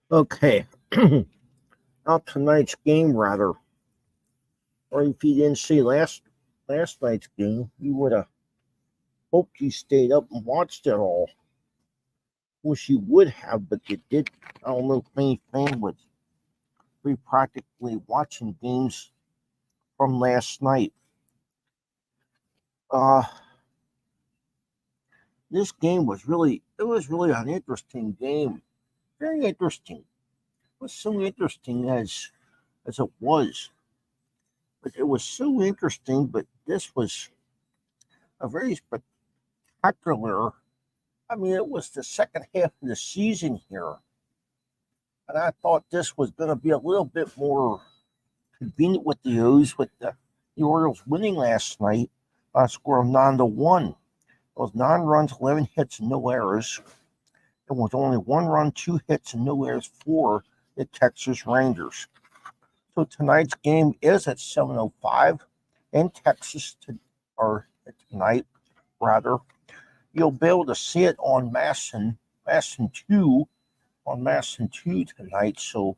Okay, now tonight's game, rather, or if you didn't see last night's game, you would have hoped you stayed up and watched it all. Wish you would have, but you did. I don't know if any fan would be practically watching games from last night. Uh, this game was really an interesting game. Very interesting. It was so interesting as it was, but it was so interesting. But this was a very spectacular. I mean, it was the second half of the season here, and I thought this was going to be a little bit more convenient with the O's, with the Orioles winning last night by a score of 9-1. It was 9 runs, 11 hits, and no errors. It was only 1 run, 2 hits, and no errors for the Texas Rangers. So tonight's game is at 7:05 in Texas, or tonight rather. You'll be able to see it on Masson 2, on Masson 2 tonight. So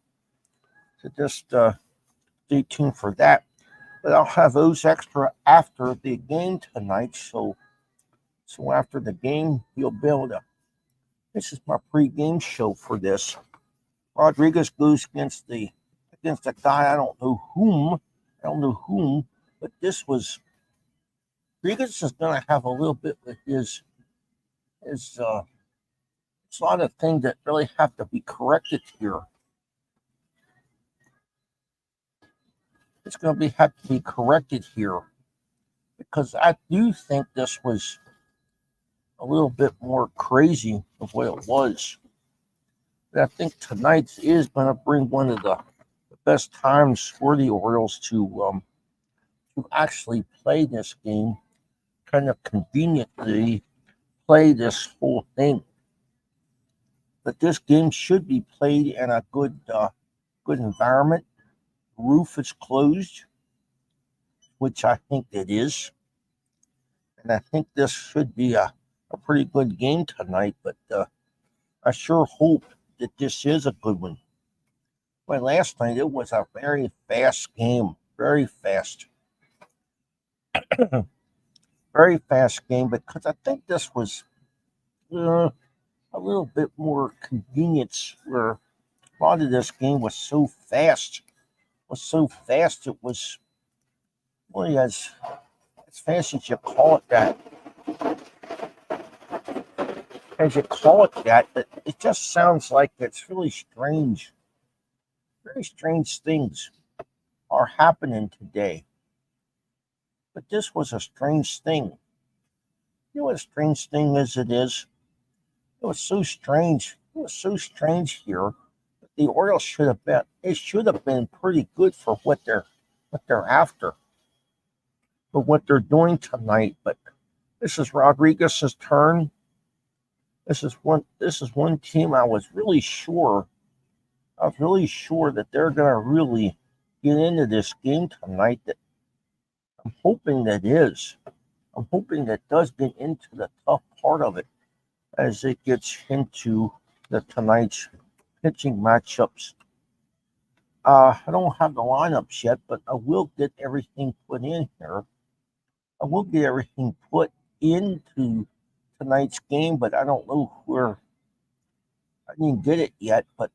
just stay tuned for that. But I'll have those extra after the game tonight. So after the game, you'll be able to. This is my pregame show for this. Rodriguez goes against a guy I don't know whom. I don't know whom, but this was Rodriguez is going to have a little bit with his. It's a lot of things that really have to be corrected here. It's going to have to be corrected here because I do think this was a little bit more crazy of what it was. But I think tonight is going to bring one of the best times for the Orioles to actually play this game, kind of conveniently play this whole thing. But this game should be played in a good environment. Roof is closed, which I think it is, and I think this should be a pretty good game tonight. But I sure hope that this is a good one. Well, last night it was a very fast game, very fast, very fast game. Because I think this was uh, a little bit more convenience, where a lot of this game was so fast. It was really as fast as you call it that, but it just sounds like it's really strange. Very strange things are happening today. But this was a strange thing. You know what a strange thing is? It is. It was so strange. It was so strange here. The Orioles should have been. It should have been pretty good for what they're after, for what they're doing tonight. But this is Rodriguez's turn. This is one team I was really sure that they're gonna really get into this game tonight. That I'm hoping that is. I'm hoping that does get into the tough part of it as it gets into the tonight's pitching matchups. I don't have the lineups yet, but I will get everything put in here. I will get everything put into tonight's game, but I don't know where. I didn't get it yet, but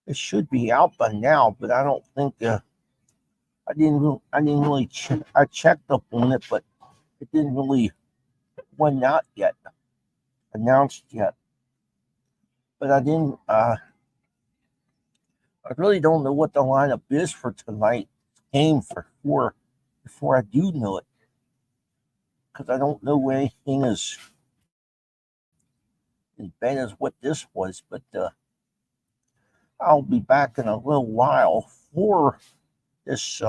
it should be out by now. But I don't think I didn't really check. I checked up on it, but it didn't really went out yet, announced yet. But I didn't. I really don't know what the lineup is for tonight's game before I do know it, because I don't know anything as bad as what this was. But I'll be back in a little while for this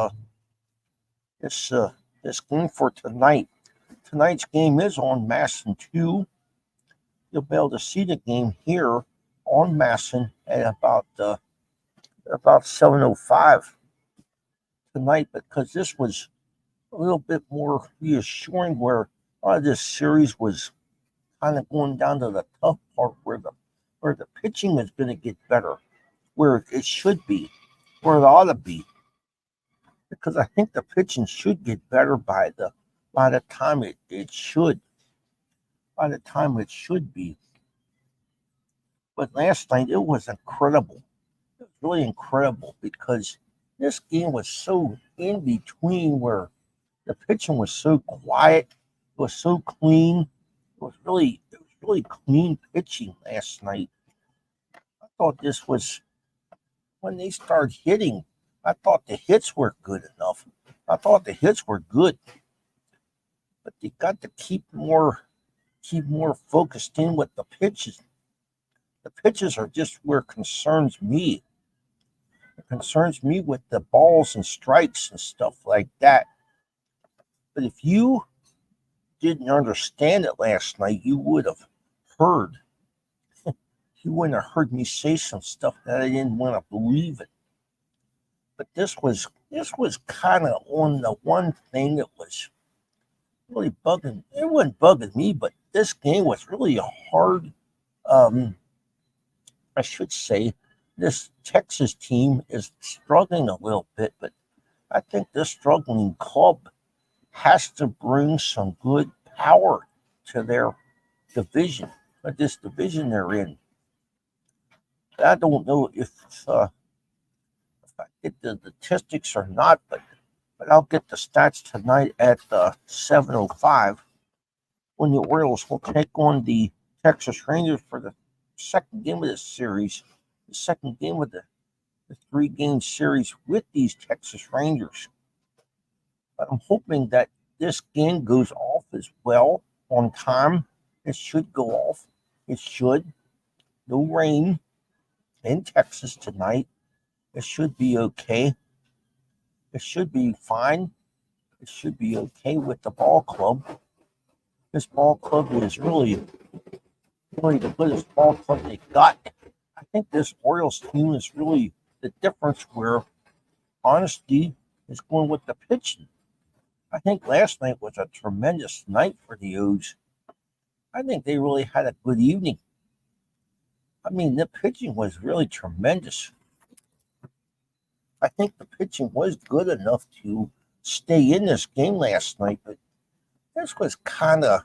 this this game for tonight. Tonight's game is on Masson 2. You'll be able to see the game here on Masson at about 7:05 tonight, because this was a little bit more reassuring, where a lot of this series was kind of going down to the tough part, where where the pitching is going to get better, where it should be, where it ought to be, because I think the pitching should get better by the time it should, by the time it should be. But last night it was incredible. It was really incredible because this game was so in between where the pitching was so quiet, it was so clean. It was really clean pitching last night. I thought this was when they started hitting. I thought the hits were good enough. I thought the hits were good, but they got to keep more focused in with the pitches. The pitches are just where it concerns me. It concerns me with the balls and strikes and stuff like that. But if you didn't understand it last night, you would have heard. You wouldn't have heard me say some stuff that I didn't want to believe it. But this was kind of on the one thing that was really bugging. It wasn't bugging me, but this game was really a hard. Um, I should say, this Texas team is struggling a little bit, but I think this struggling club has to bring some good power to their division, this division they're in. I don't know if I get the statistics or not, but I'll get the stats tonight at 7:05 when the Orioles will take on the Texas Rangers for the second game of this series, the second game of the three-game series with these Texas Rangers. But I'm hoping that this game goes off as well on time. It should go off. It should. No rain in Texas tonight. It should be okay. It should be fine. It should be okay with the ball club. This ball club is really the goodest ball club they got. I think this Orioles team is really the difference where honesty is going with the pitching. I think last night was a tremendous night for the O's. I think they really had a good evening. I mean, the pitching was really tremendous. I think the pitching was good enough to stay in this game last night, but this was kind of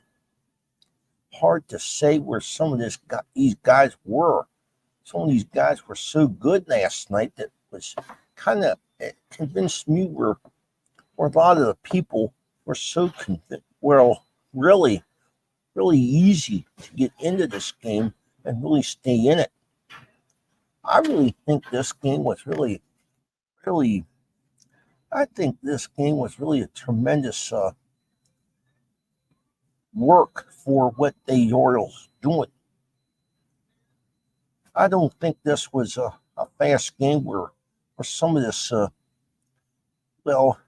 hard to say where some of these guys were. Some of these guys were so good last night that was kind of it convinced me where a lot of the people were so convinced. Well, really easy to get into this game and really stay in it. I really think this game was really. I think this game was really a tremendous work for what the Orioles doing. I don't think this was a fast game where some of this. Well,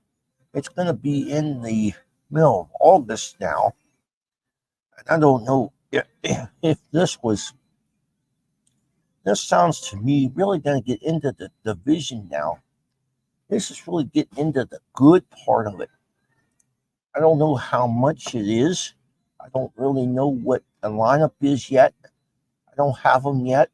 it's going to be in the middle of August now, and I don't know if this was. This sounds to me really going to get into the division now. This is really getting into the good part of it. I don't know how much it is. I don't really know what the lineup is yet. I don't have them yet.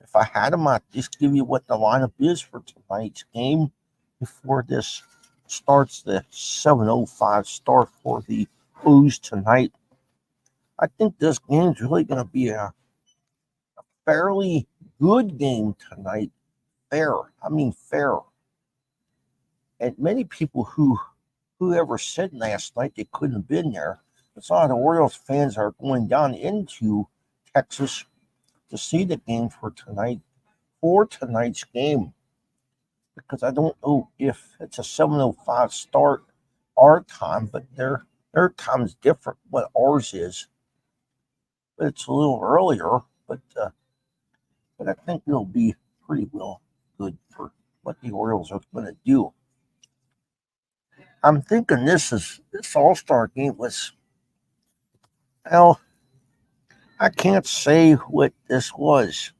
If I had them, I'd just give you what the lineup is for tonight's game before this starts the 7:05 start for the O's tonight. I think this game's really going to be a fairly good game tonight. Fair. I mean, fair. And many people whoever said last night they couldn't have been there, it's a lot of Orioles fans are going down into Texas to see the game for tonight's game. Because I don't know if it's a 7:05 start our time, but their time is different what ours is. But it's a little earlier, but I think it'll be pretty well good for what the Orioles are going to do. I'm thinking this All-Star game was, well, I can't say what this was.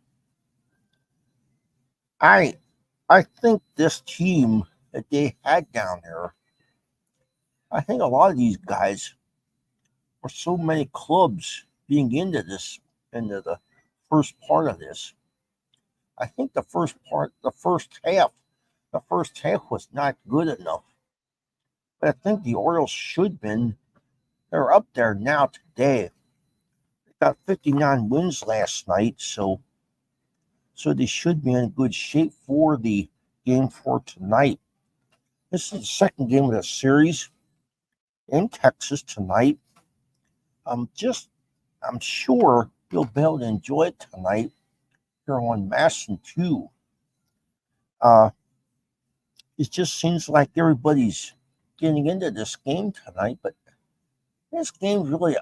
I I think this team that they had down there, I think a lot of these guys were so many clubs being into the first part of this. I think the first half was not good enough. But I think the Orioles should been. They're up there now today. They got 59 wins last night, so they should be in good shape for the game for tonight. This is the second game of the series in Texas tonight. I'm sure you'll be able to enjoy it tonight here on MASN 2. It just seems like everybody's getting into this game tonight, but this game's really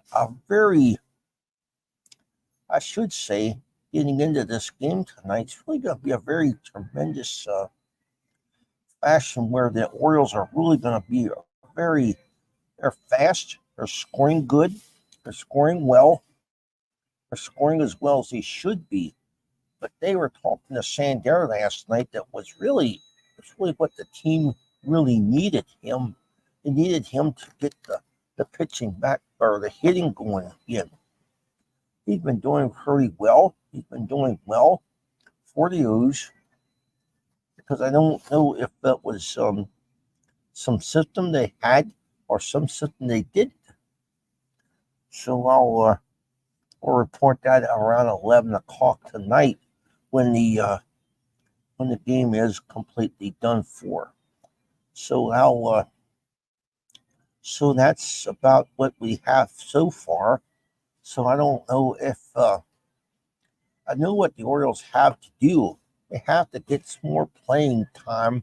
I should say, getting into this game tonight, it's really going to be a very tremendous fashion where the Orioles are really going to be they're fast, they're scoring good, they're scoring well, they're scoring as well as they should be. But they were talking to Sandair last night that was really what the team really needed him. They needed him to get the pitching back or the hitting going again. He's been doing pretty well. He's been doing well for the O's because I don't know if that was some system they had or some system they didn't. So I'll report that around 11 o'clock tonight when the game is completely done for. So so that's about what we have so far. So I don't know if I know what the Orioles have to do. They have to get some more playing time.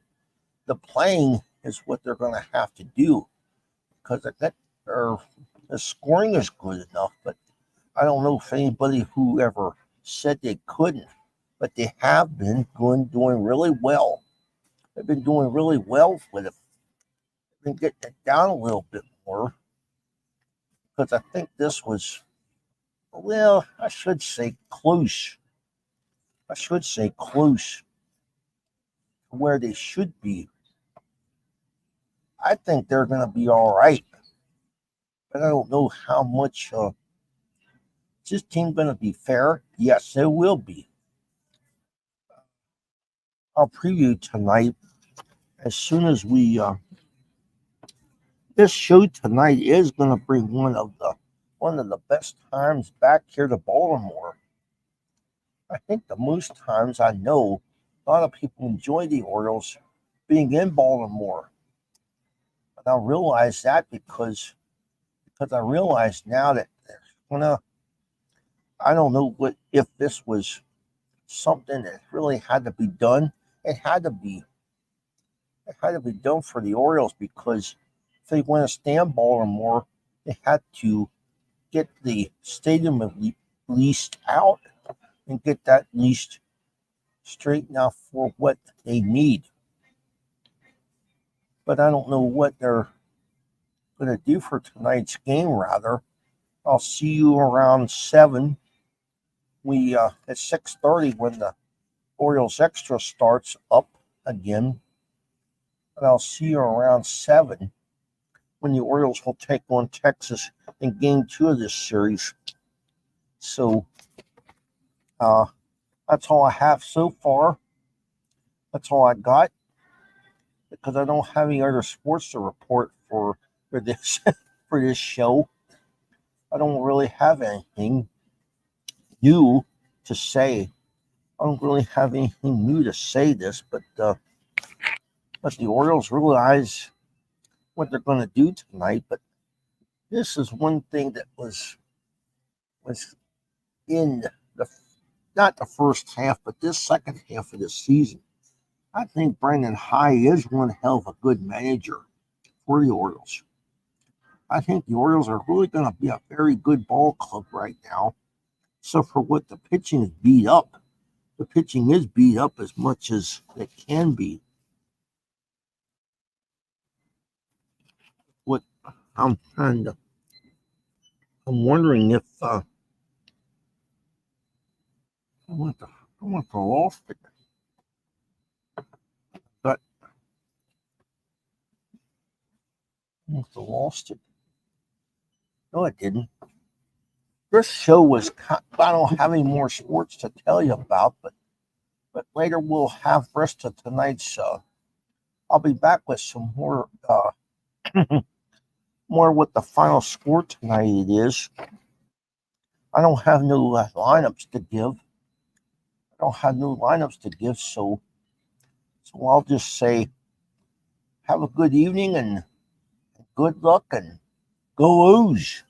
The playing is what they're going to have to do because the scoring is good enough, but I don't know if anybody who ever said they couldn't, but they have been doing really well. They've been doing really well with it. They've been getting it down a little bit more because I think this was, well, I should say close. I should say close to where they should be. I think they're going to be all right, but I don't know how much. Is this team going to be fair? Yes, it will be. I'll preview tonight as soon as we. This show tonight is going to bring one of the best times back here to Baltimore. I think the most times I know a lot of people enjoy the Orioles being in Baltimore. And I realize that because I realize now that I don't know if this was something that really had to be done. It had to be done for the Orioles because if they want to stay in Baltimore, they had to get the stadium leased out and get that leased straightened out for what they need. But I don't know what they're going to do for tonight's game. Rather, I'll see you around 7. We at 6:30 when the Orioles Extra starts up again, and I'll see you around 7 when the Orioles will take on Texas in Game 2 of this series. So that's all I have so far. That's all I got because I don't have any other sports to report for this for this show. I don't really have anything new to say. I don't really have anything new to say this, but the Orioles realize what they're going to do tonight. But this is one thing that was in not the first half, but this second half of the season. I think Brandon Hyde is one hell of a good manager for the Orioles. I think the Orioles are really going to be a very good ball club right now. So for what the pitching is beat up, the pitching is beat up as much as it can be. What I'm wondering if I want to lost it, but I must have lost it. No, I didn't. this show was I don't have any more sports to tell you about, but later we'll have rest of tonight's. I'll be back with some more more what the final score tonight it is. I don't have new lineups to give. I don't have new lineups to give, so I'll just say have a good evening and good luck and go Ooze.